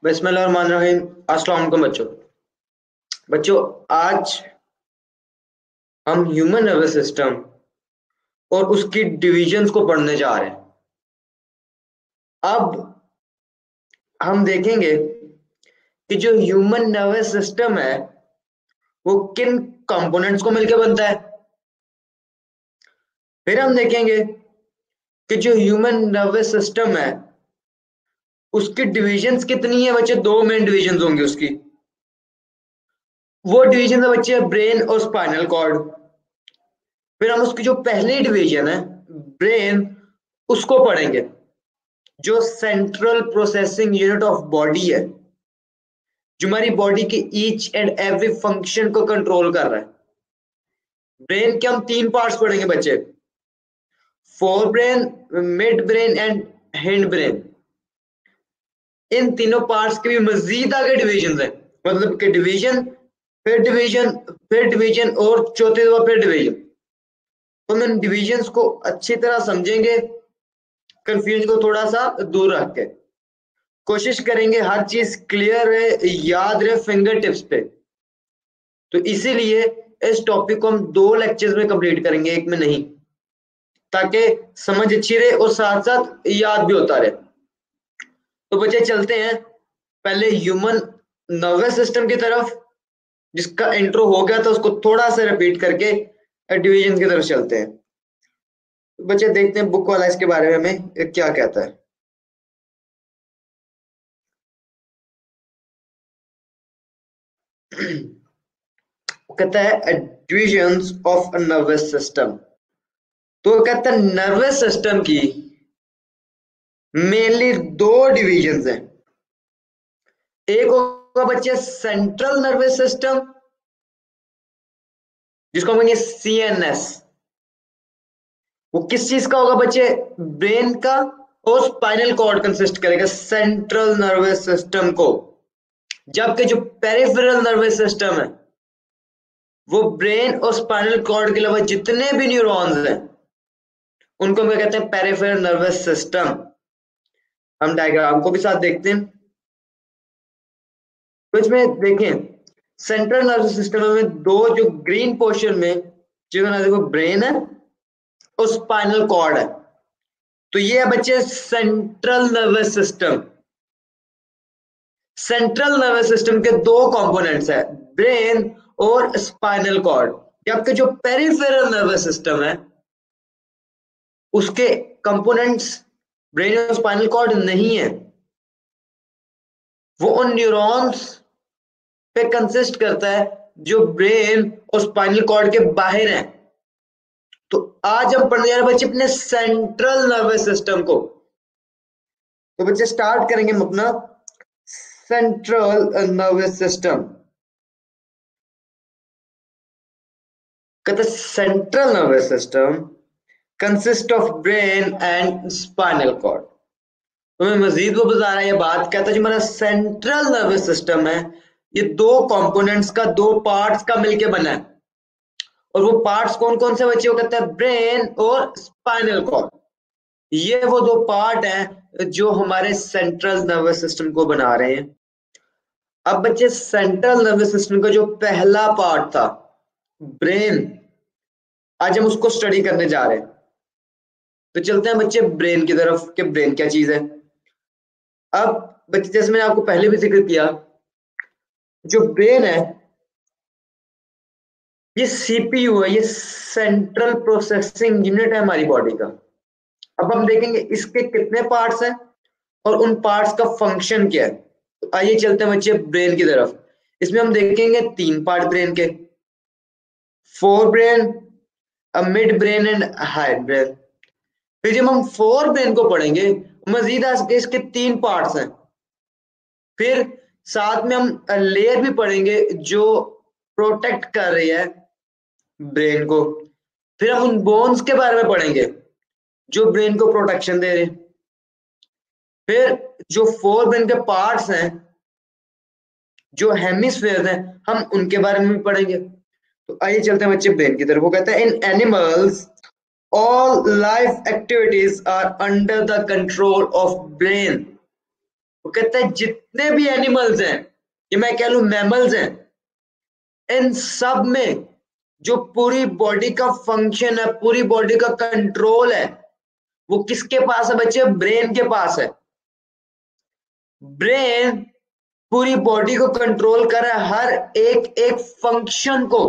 बिस्मिल्लाहिर्रहमानिर्रहीम। अस्सलाम वालेकुम बच्चों। बच्चों, आज हम ह्यूमन नर्वस सिस्टम और उसकी डिविजन्स को पढ़ने जा रहे हैं। अब हम देखेंगे कि जो ह्यूमन नर्वस सिस्टम है वो किन कंपोनेंट्स को मिलकर बनता है। फिर हम देखेंगे कि जो ह्यूमन नर्वस सिस्टम है उसकी डिविजन्स कितनी है। बच्चे, दो मेन डिविजन्स होंगे उसकी। वो डिवीजन है बच्चे ब्रेन और स्पाइनल कॉर्ड। फिर हम उसकी जो पहली डिवीजन है ब्रेन, उसको पढ़ेंगे, जो central processing unit of body है, जो हमारी बॉडी के ईच एंड एवरी फंक्शन को कंट्रोल कर रहा है। ब्रेन के हम तीन पार्ट्स पढ़ेंगे बच्चे, fore brain, mid brain and hind brain. इन तीनों पार्ट्स के भी मजीद आगे डिविजन है, मतलब कि डिवीजन फिर डिवीजन फिर डिवीजन और चौथे दफा फिर डिवीजन। तो हम इन डिविजन्स को अच्छी तरह समझेंगे, कंफ्यूजन को थोड़ा सा दूर रख के कोशिश करेंगे हर चीज क्लियर रहे, याद रहे फिंगर टिप्स पे। तो इसीलिए इस टॉपिक को हम 2 लेक्चर्स में कंप्लीट करेंगे, एक में नहीं, ताकि समझ अच्छी रहे और साथ साथ याद भी होता रहे। तो बच्चे चलते हैं पहले ह्यूमन नर्वस सिस्टम की तरफ, जिसका इंट्रो हो गया था उसको थोड़ा सा रिपीट करके डिवीजन की तरफ चलते हैं। तो बच्चे देखते हैं बुक वाला इसके बारे में हमें क्या कहता है। कहता है डिविजन्स ऑफ नर्वस सिस्टम। तो कहता है नर्वस सिस्टम की मेनली दो डिविजन्स हैं। एक होगा बच्चे सेंट्रल नर्वस सिस्टम, जिसको हम कहेंगे सीएनएस। वो किस चीज का होगा बच्चे? ब्रेन का और स्पाइनल कॉर्ड कंसिस्ट करेगा सेंट्रल नर्वस सिस्टम को। जबकि जो पेरिफेरल नर्वस सिस्टम है वो ब्रेन और स्पाइनल कॉर्ड के अलावा जितने भी न्यूरॉन्स हैं उनको हम कहते हैं पेरिफेरल नर्वस सिस्टम। हम डायग्राम को भी साथ देखते हैं। तो इसमें देखें सेंट्रल नर्वस सिस्टम में दो जो ग्रीन पोर्शन में जो ना देखो ब्रेन है और स्पाइनल कॉर्ड है। तो ये है बच्चे central nervous system. Central nervous system के दो कंपोनेंट्स है, ब्रेन और स्पाइनल कॉर्ड। जबकि जो पेरिफेरल नर्वस सिस्टम है उसके कंपोनेंट्स ब्रेन और स्पाइनल कॉर्ड नहीं है, वो उन न्यूरॉन्स पे कंसिस्ट करता है जो ब्रेन और स्पाइनल कॉर्ड के बाहर हैं। तो आज हम पढ़ने जा रहे हैं बच्चे अपने सेंट्रल नर्वस सिस्टम को। तो बच्चे स्टार्ट करेंगे हम अपना सेंट्रल नर्वस सिस्टम। कहते central nervous system consist of brain and spinal cord. तो मैं मजीद वो बता रहा है, ये बात कहता है जो हमारा सेंट्रल नर्वस सिस्टम है ये दो कंपोनेंट्स का, दो पार्ट्स का मिलके बना है। और वो पार्ट्स कौन कौन से बच्चे? वो कहते हैं ब्रेन और स्पाइनल कॉर्ड। ये वो दो पार्ट हैं जो हमारे सेंट्रल नर्वस सिस्टम को बना रहे हैं। अब बच्चे सेंट्रल नर्वस सिस्टम का जो पहला पार्ट था ब्रेन, आज हम उसको स्टडी करने जा रहे हैं। तो चलते हैं बच्चे ब्रेन की तरफ कि ब्रेन क्या चीज है। अब बच्चे जैसे मैंने आपको पहले भी जिक्र किया, जो ब्रेन है ये सीपीयू है, ये सेंट्रल प्रोसेसिंग यूनिट है हमारी बॉडी का। अब हम देखेंगे इसके कितने पार्ट्स हैं और उन पार्ट्स का फंक्शन क्या है। तो आइए चलते हैं बच्चे ब्रेन की तरफ। इसमें हम देखेंगे 3 पार्ट ब्रेन के, four brain, mid brain and hide brain. फिर जब हम फोर ब्रेन को पढ़ेंगे मजीद इसके 3 पार्ट्स हैं। फिर साथ में हम लेयर भी पढ़ेंगे जो प्रोटेक्ट कर रही है ब्रेन को। फिर हम उन बोन्स के बारे में पढ़ेंगे जो ब्रेन को प्रोटेक्शन दे रहे हैं। फिर जो फोर ब्रेन के पार्ट्स हैं, जो हेमिस्फेयर हैं, हम उनके बारे में भी पढ़ेंगे। तो आइए चलते हैं बच्चे ब्रेन की तरफ। वो कहते हैं in animals all life activities are under the control of brain. वो कहता है जितने भी एनिमल्स हैं, ये मैं कह लूं मैमल्स हैं, इन सब में जो पूरी बॉडी का फंक्शन है, पूरी बॉडी का कंट्रोल है, वो किसके पास है बच्चे? ब्रेन के पास है। ब्रेन पूरी बॉडी को कंट्रोल कर रहा है, हर एक एक फंक्शन को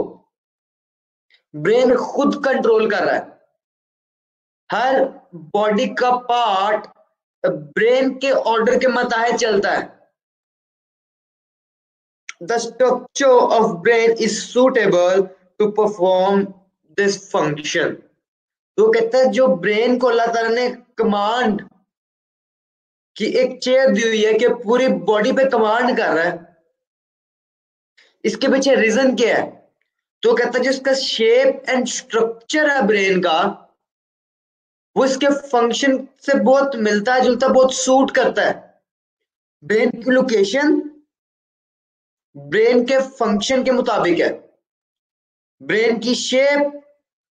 ब्रेन खुद कंट्रोल कर रहा है। हर बॉडी का पार्ट ब्रेन के ऑर्डर के मुताबिक चलता है। The structure of brain is suitable to perform this function. तो कहता है जो ब्रेन को अल्लाह ताला ने कमांड की एक चेयर दी हुई है कि पूरी बॉडी पे कमांड कर रहा है, इसके पीछे रीजन क्या है? तो कहता है जिसका शेप एंड स्ट्रक्चर है ब्रेन का, वो इसके फंक्शन से बहुत मिलता जुलता, बहुत सूट करता है। ब्रेन की लोकेशन ब्रेन के फंक्शन के मुताबिक है, ब्रेन की शेप,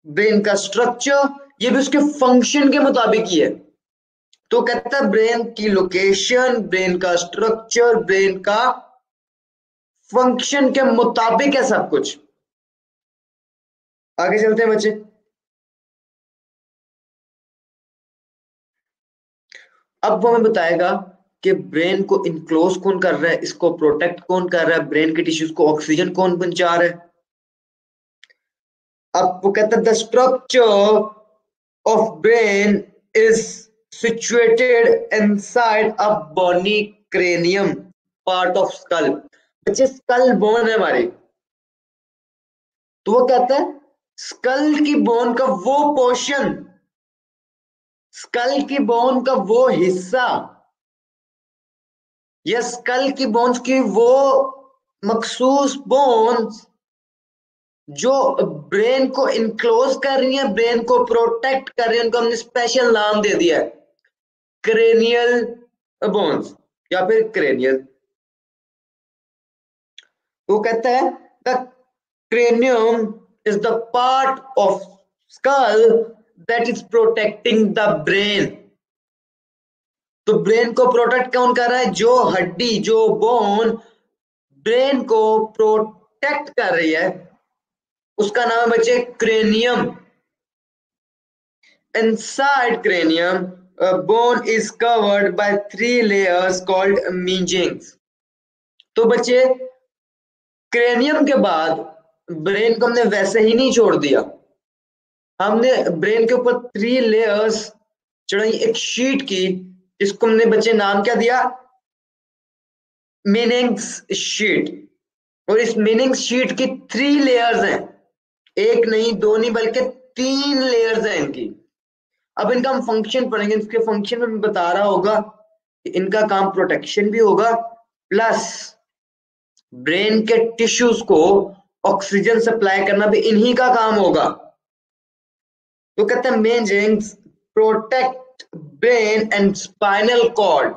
ब्रेन का स्ट्रक्चर, ये भी उसके फंक्शन के मुताबिक ही है। तो कहता है ब्रेन की लोकेशन, ब्रेन का स्ट्रक्चर, ब्रेन का फंक्शन के मुताबिक है सब कुछ। आगे चलते हैं बच्चे। अब वो हमें बताएगा कि ब्रेन को इनक्लोज कौन कर रहा है, इसको प्रोटेक्ट कौन कर रहा है, ब्रेन के टिश्यूज को ऑक्सीजन कौन पहुंचा रहा है। अब वो कहता है the structure of brain is situated inside a bony cranium part of skull. बच्चे स्कल बोन है हमारी, तो वो कहता है स्कल की बोन का वो पोर्शन, स्कल की बोन का वो हिस्सा, या स्कल की बोन्स की वो मखसूस बोन्स जो ब्रेन को इनक्लोज कर रही है, ब्रेन को प्रोटेक्ट कर रही है, उनको हमने स्पेशल नाम दे दिया है क्रेनियल बोन्स या फिर क्रेनियल। वो कहता है the cranium is the part of school that is protecting the brain. तो ब्रेन को प्रोटेक्ट कौन कर रहा है? जो हड्डी, जो बोन ब्रेन को प्रोटेक्ट कर रही है, उसका नाम है बच्चे cranium. Inside cranium bone is covered by 3 layers called meninges। तो बच्चे क्रेनियम के बाद ब्रेन को हमने वैसे ही नहीं छोड़ दिया, हमने ब्रेन के ऊपर 3 लेयर्स चढ़ाई, एक शीट की, जिसको हमने बच्चे नाम क्या दिया? Meanings sheet. और इस मीनिंग्स शीट की 3 लेयर्स हैं, एक नहीं, दो नहीं, बल्कि 3 लेयर्स हैं इनकी। अब इनका हम फंक्शन पढ़ेंगे, इसके फंक्शन में बता रहा होगा कि इनका काम प्रोटेक्शन भी होगा, प्लस ब्रेन के टिश्यूज को ऑक्सीजन सप्लाई करना भी इन्हीं का काम होगा। तो कहते हैं meninges protect brain and spinal cord.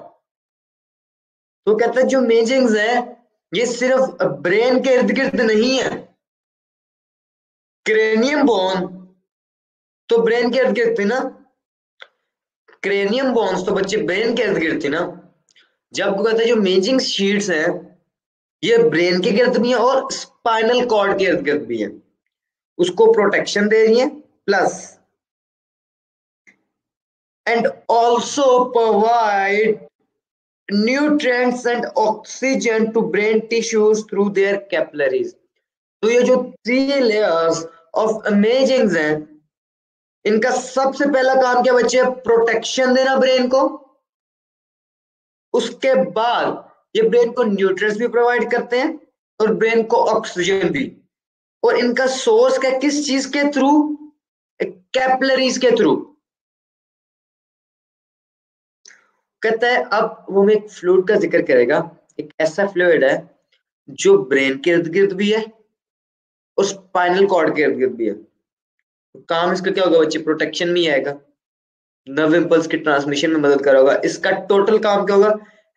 तो कहते हैं जो मेनिंजेस है ये सिर्फ ब्रेन के इर्द गिर्द नहीं है। क्रेनियम बोन तो ब्रेन के इर्द गिर्द थी ना, क्रेनियम बोन्स तो बच्चे ब्रेन के इर्द गिर्द थी ना। जब कहते हैं जो मेनिंजेस शीट्स हैं ये ब्रेन के गिर्द भी है और स्पाइनल कॉर्ड के इर्द गिर्द भी है, उसको प्रोटेक्शन दे रही है, plus and also provide nutrients and oxygen to brain tissues through their capillaries. तो ये जो 3 लेयर्स ऑफ मेनिंजेस हैं, इनका सबसे पहला काम क्या बच्चे? प्रोटेक्शन देना ब्रेन को। उसके बाद ये ब्रेन को न्यूट्रिएंट्स भी प्रोवाइड करते हैं और ब्रेन को ऑक्सीजन भी। और इनका सोर्स क्या, किस चीज के थ्रू? कैपिलरीज के थ्रू। कहता है अब वो एक फ्लूइड का जिक्र करेगा, एक ऐसा फ्लूइड है जो ब्रेन के इर्द गिर्द भी है और स्पाइनल कॉर्ड के इर्द गिर्द भी है। काम इसका क्या होगा बच्चे? प्रोटेक्शन में ही आएगा, नर्व इंपल्स की ट्रांसमिशन में मदद करेगा। इसका टोटल काम क्या होगा?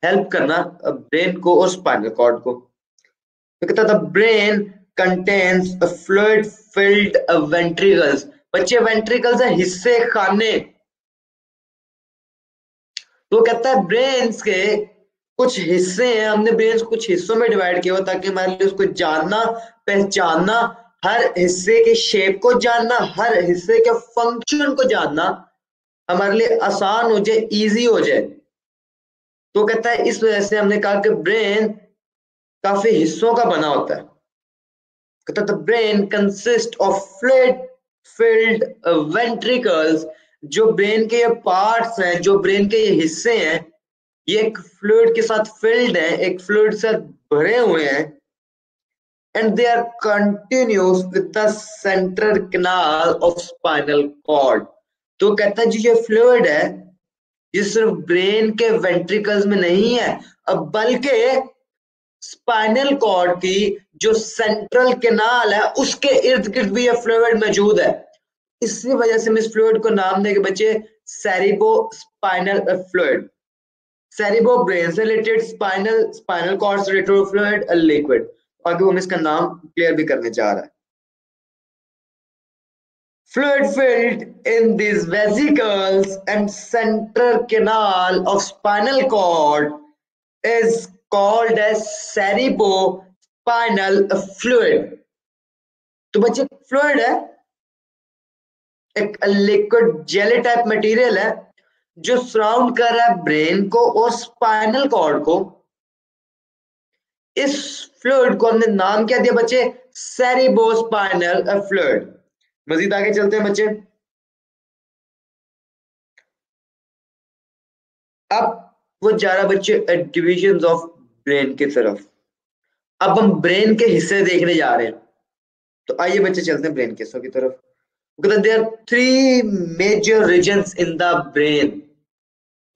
हेल्प करना ब्रेन को और स्पाइनल कॉर्ड को। तो कहता था brain contains fluid filled ventricles. बच्चे वेंट्रिकल्स है हिस्से खाने। तो कहता है ब्रेन के कुछ हिस्से हैं, हमने ब्रेन कुछ हिस्सों में डिवाइड किया हुआ ताकि हमारे लिए उसको जानना, पहचानना, हर हिस्से के शेप को जानना, हर हिस्से के फंक्शन को जानना हमारे लिए आसान हो जाए, इजी हो जाए। तो कहता है इस वजह से हमने कहा कि ब्रेन काफी हिस्सों का बना होता है। कहता the brain consist of fluid filled ventricles. जो ब्रेन के ये पार्ट्स हैं, जो ब्रेन के ये हिस्से हैं, ये एक फ्लूइड के साथ फिल्ड है, एक फ्लूइड से भरे हुए हैं। And they are continuous with the central canal of spinal cord. तो कहता है जो ये फ्लूइड है ये सिर्फ ब्रेन के वेंट्रिकल्स में नहीं है, अब बल्कि स्पाइनल कॉर्ड की जो सेंट्रल कैनाल है उसके इर्द गिर्द भी ये फ्लूइड मौजूद है। इसी वजह से हम इस फ्लूइड को नाम देंगे बच्चे सेरिबो स्पाइनल फ्लूइड। सेरिबो ब्रेन से रिलेटेड, स्पाइनल कॉर्ड से रिलेटेड फ्लूइड, लिक्विड। आगे हम इसका नाम क्लियर भी करने जा रहा है। Fluid filled in these vesicles and central canal of spinal cord is called as cerebrospinal fluid। तो बच्चे फ्लूइड है, एक लिक्विड जेली टाइप मटेरियल है जो सराउंड कर रहा है ब्रेन को और स्पाइनल कॉर्ड को। इस फ्लूइड को हमने नाम क्या दिया बच्चे? Cerebrospinal fluid. मजीद आगे चलते हैं बच्चे। अब वो जा रहा बच्चे डिविजन ऑफ ब्रेन की तरफ। अब हम ब्रेन के हिस्से देखने जा रहे हैं, तो आइए बच्चे चलते हैं ब्रेन के हिस्सों की तरफ। There are 3 major regions in the brain.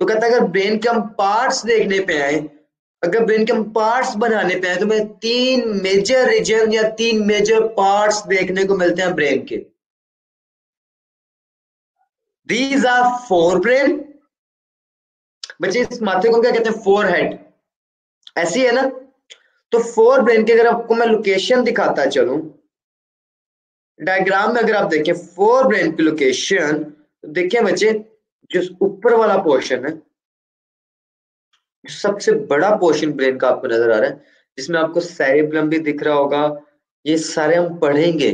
तो कहता है अगर ब्रेन के हम पार्ट्स देखने पे आए, अगर ब्रेन के हम पार्ट्स बनाने पे आए, तो हमें 3 मेजर रीजन या 3 मेजर पार्ट्स देखने को मिलते हैं ब्रेन के। These are forebrain. बच्चे इस माथे को क्या कहते हैं? फोर हेड, ऐसी है ना। तो फोर ब्रेन की अगर आपको मैं लोकेशन दिखाता चलूं डायग्राम में, अगर आप देखें फोर ब्रेन की लोकेशन, तो देखिए बच्चे जो ऊपर वाला पोर्शन है, सबसे बड़ा पोर्शन ब्रेन का आपको नजर आ रहा है, जिसमें आपको सेरिब्रम भी दिख रहा होगा, ये सारे हम पढ़ेंगे।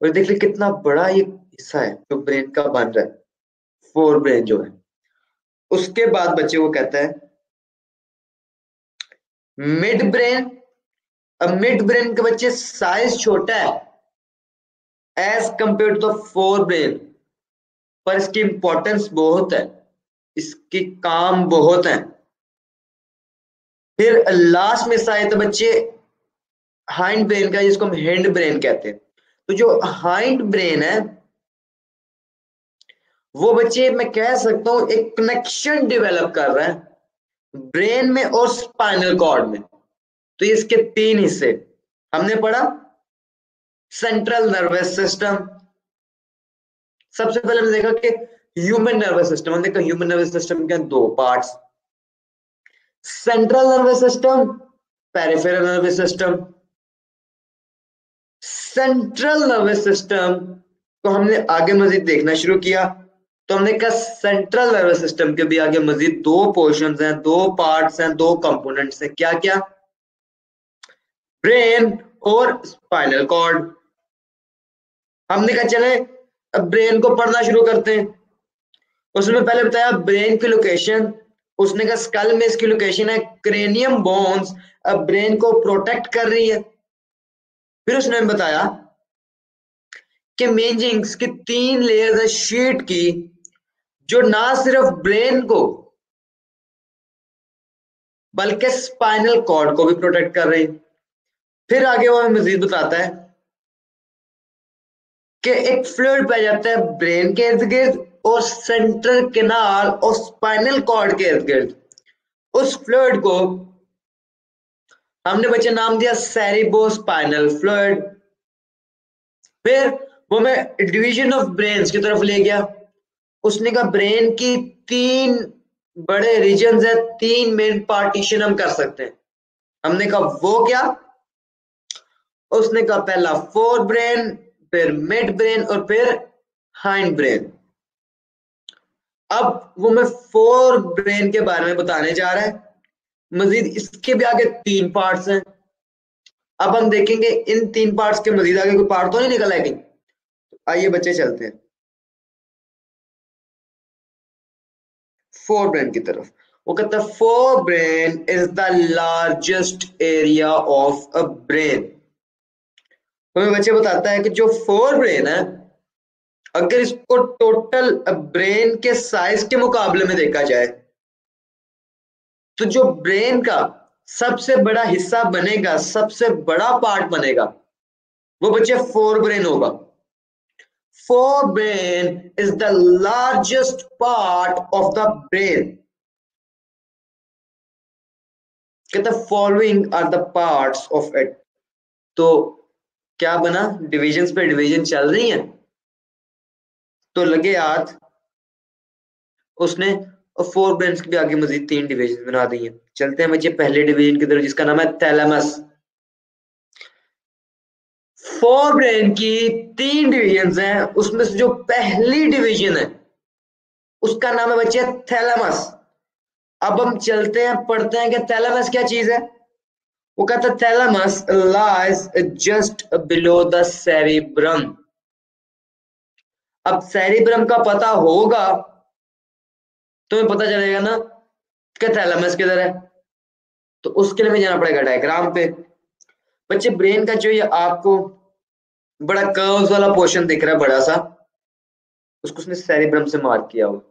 और देख लीजिए कितना बड़ा ये हिस्सा है जो ब्रेन का बन रहा है, फोर ब्रेन जो है। उसके बाद बच्चे वो कहता है मिड ब्रेन। अब मिड ब्रेन के बच्चे साइज छोटा है as compare to the forebrain, पर इसकी इंपॉर्टेंस बहुत है, इसकी काम बहुत है। फिर लास्ट में शायद बच्चे हाइंड ब्रेन का, जिसको हम हैंड ब्रेन कहते हैं। तो जो हाइंड ब्रेन है वो बच्चे मैं कह सकता हूं एक कनेक्शन डेवलप कर रहा है ब्रेन में और स्पाइनल कॉर्ड में। तो इसके 3 हिस्से हमने पढ़ा। सेंट्रल नर्वस सिस्टम, सबसे पहले हमने देखा कि ह्यूमन नर्वस सिस्टम, हमने देखा ह्यूमन नर्वस सिस्टम के 2 parts, central nervous system, peripheral nervous system. Central nervous system को हमने आगे मजीद देखना शुरू किया, तो हमने कहा सेंट्रल नर्वस सिस्टम के भी आगे मजीद 2 पोर्शंस हैं, 2 पार्ट्स हैं, 2 कंपोनेंट्स हैं। क्या क्या? ब्रेन और स्पाइनल कॉर्ड। हमने कहा चले अब ब्रेन को पढ़ना शुरू करते हैं। उसमें पहले बताया ब्रेन की लोकेशन, उसने कहा स्कल में इसकी लोकेशन है, क्रेनियम बोन्स अब ब्रेन को प्रोटेक्ट कर रही है। फिर उसने बताया कि मेनिंजिस की 3 लेयर्स है शीट की, जो ना सिर्फ ब्रेन को बल्कि स्पाइनल कॉर्ड को भी प्रोटेक्ट कर रही है। फिर आगे वो हमें मजीद बताता है कि एक फ्लूइड पाया जाता है ब्रेन के इर्द गिर्द और सेंट्रल कैनाल और स्पाइनल कॉर्ड के इर्द गिर्द। उस फ्लूइड को हमने बच्चे नाम दिया सेरिब्रोस्पाइनल फ्लूइड। फिर वो मैं डिवीजन ऑफ ब्रेन्स की तरफ ले गया। उसने कहा ब्रेन की 3 बड़े रीजन्स है, 3 मेन पार्टीशन हम कर सकते हैं। हमने कहा वो क्या? उसने कहा पहला फोर ब्रेन, फिर मिड ब्रेन और फिर हाइंड ब्रेन। अब वो मैं फोर ब्रेन के बारे में बताने जा रहा है। मजीद इसके भी आगे 3 पार्ट्स हैं। अब हम देखेंगे इन 3 पार्ट्स के मजीद आगे कोई पार्ट तो नहीं निकल आएगी। आइए बच्चे चलते हैं फोर ब्रेन की तरफ। वो कहता है four brain is the largest area of a brain. हमें बच्चे बताता है कि जो फोर ब्रेन है, अगर इसको टोटल ब्रेन के साइज के मुकाबले में देखा जाए तो जो ब्रेन का सबसे बड़ा हिस्सा बनेगा, सबसे बड़ा पार्ट बनेगा, वो बच्चे फोर ब्रेन होगा। Fore brain is the largest part of the brain. कहता following are the parts of it. तो क्या बना, डिविजन्स पे डिवीजन चल रही हैं, तो लगे हाथ उसने और फोर ब्रेन्स के भी आगे मजीद 3 डिवीजन बना दी हैं। चलते हैं बच्चे पहले डिवीजन की तरफ जिसका नाम है थैलेमस। फोर ब्रेन की 3 डिविजन हैं, उसमें से जो पहली डिवीजन है उसका नाम है बच्चे थैलेमस। अब हम चलते हैं पढ़ते हैं कि थैलेमस क्या चीज है। वो कहता है thalamus lies just below the cerebrum. अब सेरिब्रम का पता होगा तुम्हें पता चलेगा ना कि थैलेमस किधर है, तो उसके लिए हमें जाना पड़ेगा डायग्राम पे। बच्चे ब्रेन का जो ये आपको बड़ा कर्व्स वाला पोर्शन दिख रहा है बड़ा सा, उसको उसने सेरिब्रम से मार्क किया हो।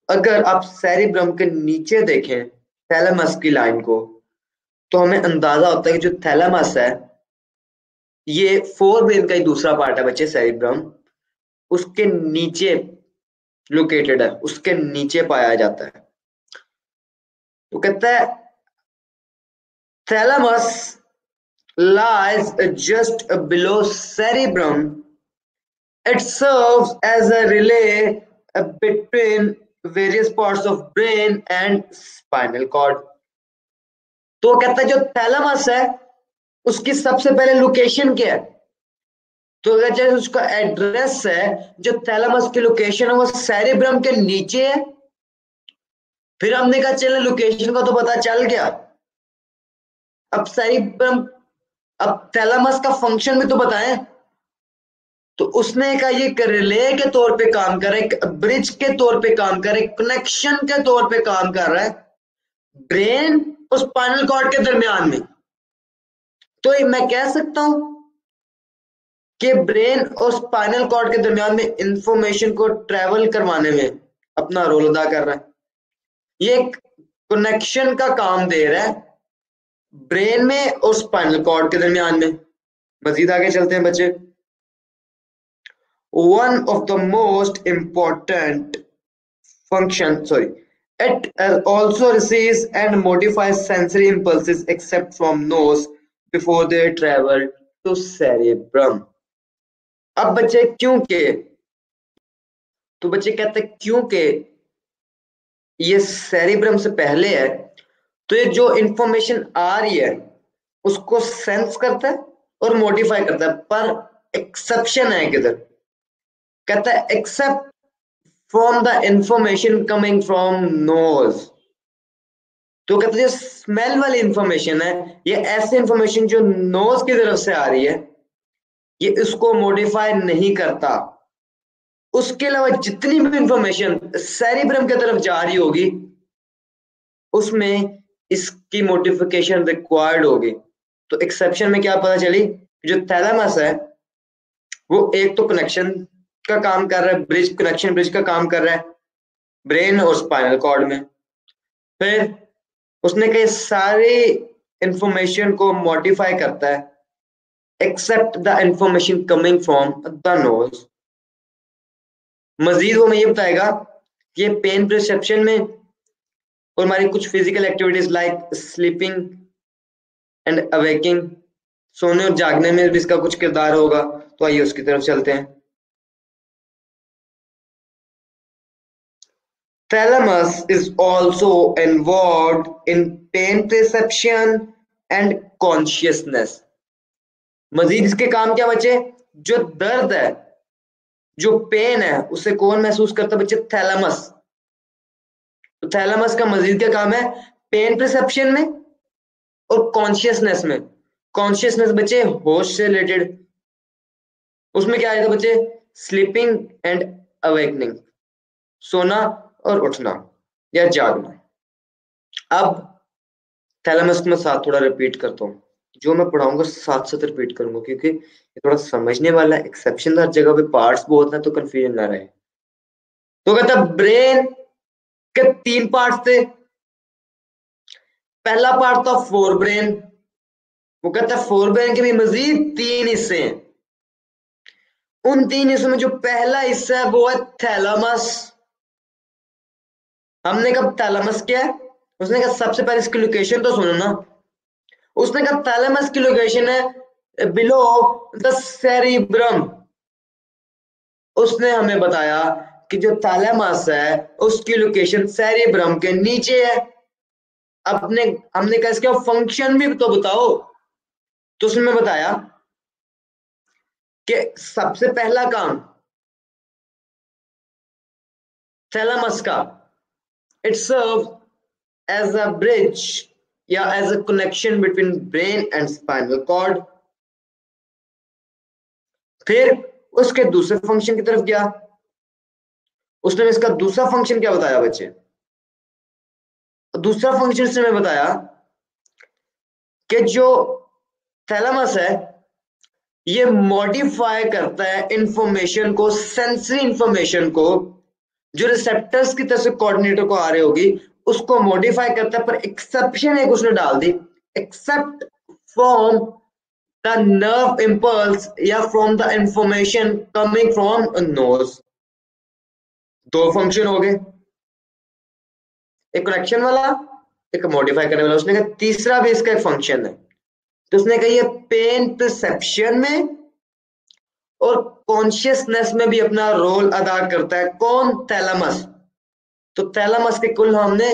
अगर आप सेरिब्रम के नीचे देखें थैलेमस की लाइन को, तो हमें अंदाजा होता है कि जो थैलेमस है ये फोर ब्रेन का ही दूसरा पार्ट है बच्चे, सेरिब्रम उसके नीचे लोकेटेड है, उसके नीचे पाया जाता है। तो कहता है thalamus lies just below cerebrum. It serves as a relay between various parts of brain and spinal cord. तो कहता है जो थैलेमस है उसकी सबसे पहले लोकेशन क्या है, तो अगर जैसे उसका एड्रेस है, जो थैलेमस की लोकेशन है वो सेरिब्रम के नीचे है। फिर हमने कहा चले लोकेशन का तो पता चल गया, अब सेरिब्रम, अब थैलेमस का फंक्शन भी तो बताएं। तो उसने कहा ये एक रिले के तौर पे काम कर रहा है, एक ब्रिज के तौर पे काम कर रहा है, कनेक्शन के तौर पे काम कर रहा है ब्रेन और स्पाइनल कॉर्ड के दरमियान में। तो मैं कह सकता हूं कि ब्रेन और स्पाइनल कॉर्ड के दरमियान में इंफॉर्मेशन को ट्रेवल करवाने में अपना रोल अदा कर रहा है। ये एक कनेक्शन का काम दे रहा है ब्रेन में और स्पाइनल कॉर्ड के दरमियान में। मजीद आगे चलते हैं बच्चे। One of the most important it also receives and modifies sensory impulses except from nose before they travel to cerebrum. अब बच्चे क्योंकि, तो बच्चे कहते हैं क्योंकि ये सेरिब्रम से पहले है, तो ये जो इंफॉर्मेशन आ रही है उसको सेंस करता है और मॉडिफाई करता है। पर एक्सेप्शन है किधर, कहता है except from the information coming from nose. तो कहते हैं स्मेल वाली इंफॉर्मेशन है, ये ऐसी इंफॉर्मेशन जो नोज की तरफ से आ रही है, ये इसको मॉडिफाई नहीं करता। उसके अलावा जितनी भी इंफॉर्मेशन सेरिब्रम की तरफ जा रही होगी उसमें इसकी मॉडिफिकेशन रिक्वायर्ड होगी। तो एक्सेप्शन में क्या पता चली, जो थैलेमस है वो एक तो कनेक्शन का काम कर रहा है, ब्रिज, कनेक्शन ब्रिज का काम कर रहा है ब्रेन और स्पाइनल कॉर्ड में। फिर उसने कई सारी इंफॉर्मेशन को मॉडिफाई करता है except the information coming from the nose. मजीद वो हमें ये बताएगा कि ये पेन परसेप्शन में और हमारी कुछ physical activities like sleeping and awaking, सोने और जागने में भी इसका कुछ किरदार होगा। तो आइए उसकी तरफ चलते हैं। Thalamus is also involved in pain perception and consciousness. मजीद इसके काम क्या बच्चे, जो दर्द है, जो पेन है, उसे कौन महसूस करता है बच्चे, थैलेमस। तो थैलेमस का मजीद क्या काम है, पेन परसेप्शन में और कॉन्शियसनेस में। कॉन्शियसनेस बच्चे होश से रिलेटेड, उसमें क्या आएगा बच्चे, स्लीपिंग एंड अवेकनिंग, सोना और उठना या जागना। अब थैलेमस में साथ थोड़ा रिपीट करता हूँ, जो मैं पढ़ाऊंगा साथ साथ रिपीट करूंगा क्योंकि ये थोड़ा समझने वाला है। एक्सेप्शन हर जगह पे पार्ट्स बहुत है तो कंफ्यूजन ना रहे। तो कहता ब्रेन के 3 पार्ट्स थे। पहला पार्ट था फोर ब्रेन, वो कहता है फोर ब्रेन के भी मजीद 3 हिस्से हैं। उन 3 हिस्सों में जो पहला हिस्सा है वो है थैलामस। हमने कहा थैलामस क्या है, उसने कहा सबसे पहले इसकी लोकेशन तो सुनो ना। उसने कहा थैलामस की लोकेशन है बिलो द सेरिब्रम। उसने हमें बताया कि जो थैलेमस है उसकी लोकेशन सेरिब्रम के नीचे है। अपने हमने कहा इसका फंक्शन भी तो बताओ, तो उसने बताया कि सबसे पहला काम थैलेमस का, it serve as a bridge या as a connection between brain and spinal cord. फिर उसके दूसरे फंक्शन की तरफ गया, उसने इसका दूसरा फंक्शन क्या बताया बच्चे, दूसरा फंक्शन से मैं बताया कि जो थैलेमस है ये मॉडिफाई करता है इंफॉर्मेशन को, सेंसरी इंफॉर्मेशन को, जो रिसेप्टर्स की तरफ से कोऑर्डिनेटर को आ रही होगी उसको मॉडिफाई करता है। पर एक्सेप्शन एक उसने डाल दी, except from the nerve impulse या from the information coming from nose. 2 function हो गए, एक कनेक्शन वाला, एक मॉडिफाई करने वाला। उसने कहा तीसरा भी इसका एक फंक्शन है, तो उसने कहा ये पेन परसेप्शन में और कॉन्शियसनेस में भी अपना रोल अदा करता है। कौन, थैलेमस। तो थैलेमस के कुल हमने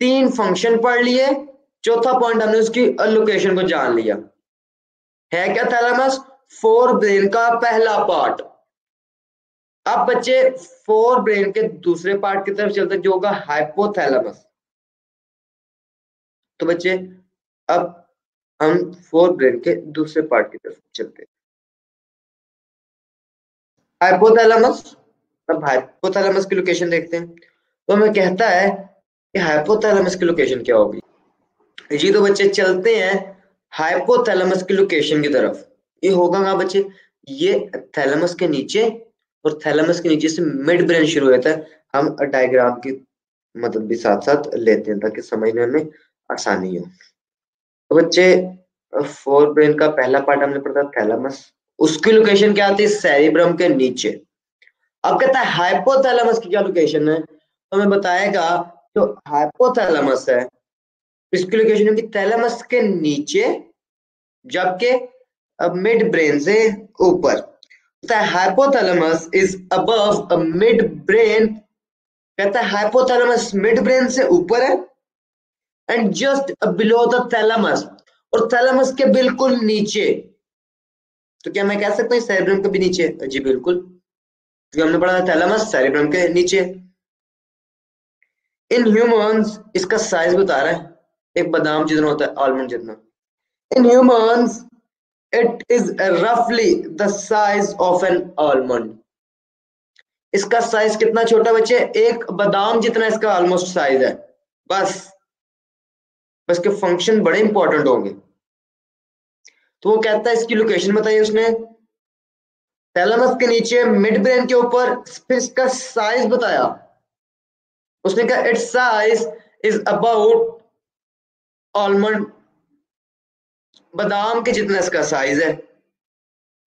3 फंक्शन पढ़ लिए। चौथा पॉइंट हमने उसकी लोकेशन को जान लिया। है क्या थैलेमस, फोर ब्रेन का पहला पार्ट। अब बच्चे फोर ब्रेन के दूसरे पार्ट की तरफ चलते जो होगा हाइपोथैलेमस। तो बच्चे अब हम फोर ब्रेन के दूसरे पार्ट की तरफ चलते हैं, हाइपोथैलेमस। अब हाइपोथैलेमस की लोकेशन देखते हैं। तो हमें कहता है कि हाइपोथैलेमस की लोकेशन क्या होगी। जी तो बच्चे चलते हैं हाइपोथैलेमस की लोकेशन की तरफ। ये होगा कहाँ बच्चे, ये थैलेमस के नीचे, और थैलेमस के नीचे से मिड ब्रेन शुरू होता है। हम डायग्राम की मदद भी साथ साथ लेते हैं ताकि समझने में आसानी हो। तो बच्चे फोर ब्रेन का पहला पार्ट हमने पढ़ा थैलेमस, उसकी लोकेशन क्या आती है, सेरिब्रम के नीचे। अब कहता है हाइपोथैलेमस की क्या लोकेशन है, तो हमें बताएगा जो हाइपोथैलेमस है इसकी लोकेशन होगी थैलेमस के नीचे, जबकि मिड ब्रेन से ऊपर। Hypothalamus is above mid brain. कहता है हाइपोथैलेमस मिड ब्रेन से ऊपर है and just below the thalamus, और थैलेमस के बिल्कुल नीचे। तो क्या मैं कह सकता हूँ सेरिब्रम के भी नीचे, जी बिल्कुल, क्योंकि हमने पढ़ा था थैलेमस सेरिब्रम के नीचे। इन ह्यूमंस इसका साइज बता रहा है, एक बादाम जितना होता है, आलमंड जितना। इन ह्यूमंस इट इज रफली the size of an almond. इसका साइज कितना छोटा बच्चे, एक बादाम जितना इसका ऑलमोस्ट साइज है। बस बस के फंक्शन बड़े इंपॉर्टेंट होंगे। तो वो कहता है इसकी लोकेशन बताइए उसने, थैलेमस के नीचे, मिड ब्रेन के ऊपर, फिर इसका साइज बताया। उसने कहा it's size is about almond, बादाम के जितना इसका साइज है,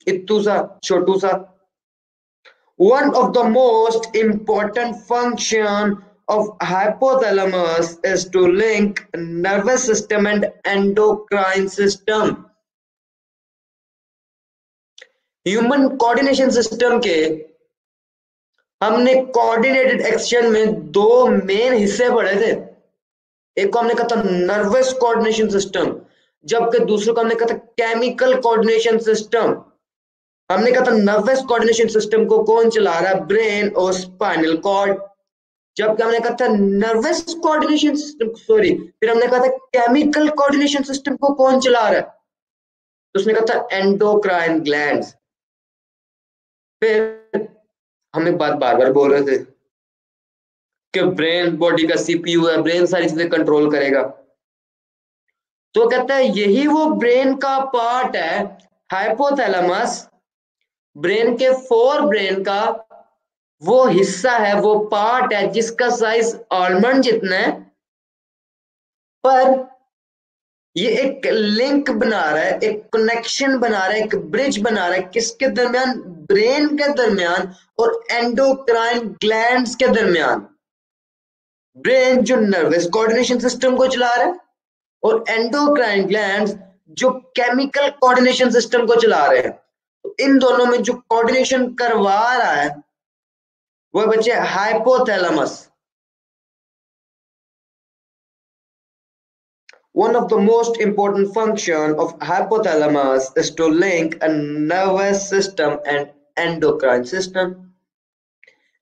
इतू सा छोटू सा। One of the most important function of hypothalamus is to link nervous system and endocrine system. Human coordination system के हमने कोऑर्डिनेटेड एक्शन में 2 मेन हिस्से पढ़े थे। एक को हमने कहा था नर्वस कोऑर्डिनेशन सिस्टम, जबकि दूसरे को हमने कहा था केमिकल कोऑर्डिनेशन सिस्टम। हमने कहा था नर्वस कोऑर्डिनेशन सिस्टम को कौन चला रहा है, ब्रेन और स्पाइनल कॉर्ड। जबकि हमने कहा था नर्वस कोऑर्डिनेशन सिस्टम, सॉरी, फिर हमने कहा था केमिकल कोऑर्डिनेशन सिस्टम को कौन चला रहा है, तो उसने कहा था एंडोक्राइन ग्लैंड्स। फिर हम एक बात बार बार बोल रहे थे कि ब्रेन बॉडी का सीपीयू है, ब्रेन सारी चीजें कंट्रोल करेगा। तो कहता है यही वो ब्रेन का पार्ट है, हाइपोथैलेमस, ब्रेन के फोर ब्रेन का वो हिस्सा है, वो पार्ट है जिसका साइज आलमंड जितना है, पर ये एक लिंक बना रहा है, एक कनेक्शन बना रहा है, एक ब्रिज बना रहा है, किसके दरमियान, ब्रेन के दरमियान और एंडोक्राइन ग्लैंड्स के दरमियान। ब्रेन जो नर्वस कोऑर्डिनेशन सिस्टम को चला रहा है और एंडोक्राइन ग्लैंड्स जो केमिकल कोऑर्डिनेशन सिस्टम को चला रहे हैं। तो इन दोनों में जो कोऑर्डिनेशन करवा रहा है वो बच्चे hypothalamus. One of the most important function of hypothalamus is to link a nervous system and endocrine system.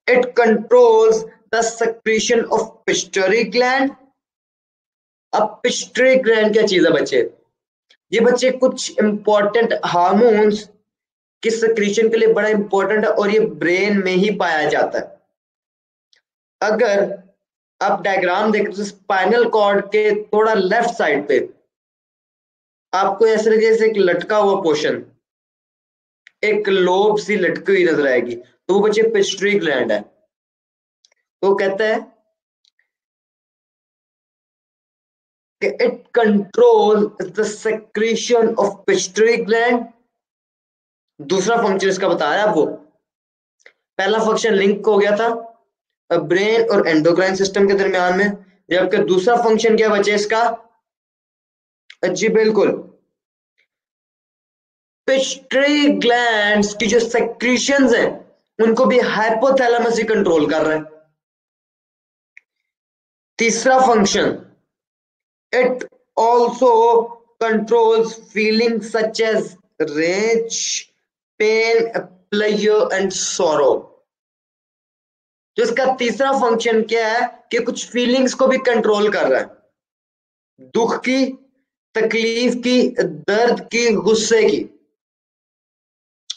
It controls the secretion of pituitary gland. अब पिट्यूटरी ग्लैंड क्या चीज है बच्चे, ये बच्चे कुछ इंपॉर्टेंट हार्मोन्स की सिक्रीशन के लिए बड़ा इंपॉर्टेंट है और ये ब्रेन में ही पाया जाता है। अगर आप डायग्राम देखें तो स्पाइनल कॉर्ड के थोड़ा लेफ्ट साइड पे आपको ऐसे लगे जैसे एक लटका हुआ पोर्शन, एक लोब सी लटकी हुई नजर आएगी, तो वो बच्चे पिट्यूटरी ग्लैंड है। तो कहता है कि it control the secretion of pituitary gland. दूसरा फंक्शन इसका बताया आपको, पहला फंक्शन लिंक हो गया था ब्रेन और एंडोक्राइन सिस्टम के दरमियान में, जबकि दूसरा फंक्शन क्या बचे इसका, जी बिल्कुल, पिट्यूटरी ग्लैंड्स की जो सेक्रीशंस हैं उनको भी हाइपोथैलेमस ही कंट्रोल कर रहा है। तीसरा function, it also controls feelings such as rage, pain, pleasure and sorrow. तो इसका तीसरा फंक्शन क्या है कि कुछ फीलिंग्स को भी कंट्रोल कर रहा है, दुख की, तकलीफ की, दर्द की, गुस्से की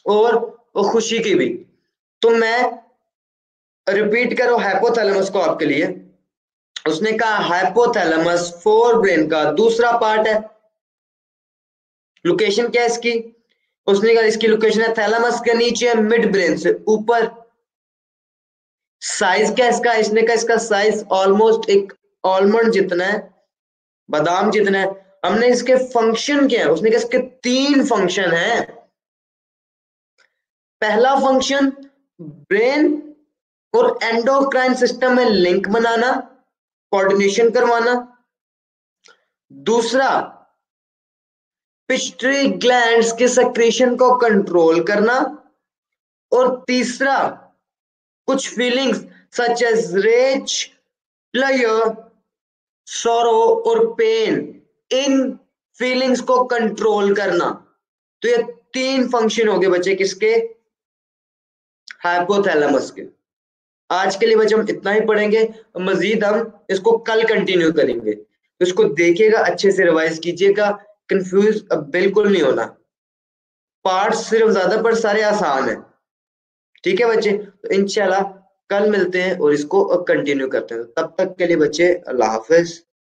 और खुशी की भी। तो मैं रिपीट करो हाइपोथैलेमस को आपके लिए। उसने कहा हाइपोथैलेमस फोर ब्रेन का दूसरा पार्ट है। लोकेशन क्या है इसकी, उसने कहा इसकी लोकेशन है थैलेमस के नीचे, मिड ब्रेन से ऊपर। साइज क्या इसका, इसने कहा इसका साइज ऑलमोस्ट एक आलमंड जितना है, बादाम जितना है। हमने इसके फंक्शन क्या है, उसने कहा इसके तीन फंक्शन है। पहला फंक्शन ब्रेन और एंडोक्राइन सिस्टम में लिंक बनाना, कोऑर्डिनेशन करवाना। दूसरा पिट्यूटरी ग्लैंड्स के सेक्रेशन को कंट्रोल करना। और तीसरा कुछ feelings such as rage, pleasure, sorrow और पेन, इन फीलिंग्स को कंट्रोल करना। तो ये तीन फंक्शन हो गए बच्चे किसके, हाइपोथैलेमस के। आज के लिए बच्चे हम इतना ही पढ़ेंगे, मजीद हम इसको कल कंटिन्यू करेंगे। तो इसको देखिएगा, अच्छे से रिवाइज कीजिएगा, कंफ्यूज बिल्कुल नहीं होना। पार्ट्स सिर्फ ज्यादा पर सारे आसान है, ठीक है बच्चे। तो इंशाल्लाह कल मिलते हैं और इसको कंटिन्यू करते हैं। तब तक के लिए बच्चे अल्लाह हाफिज।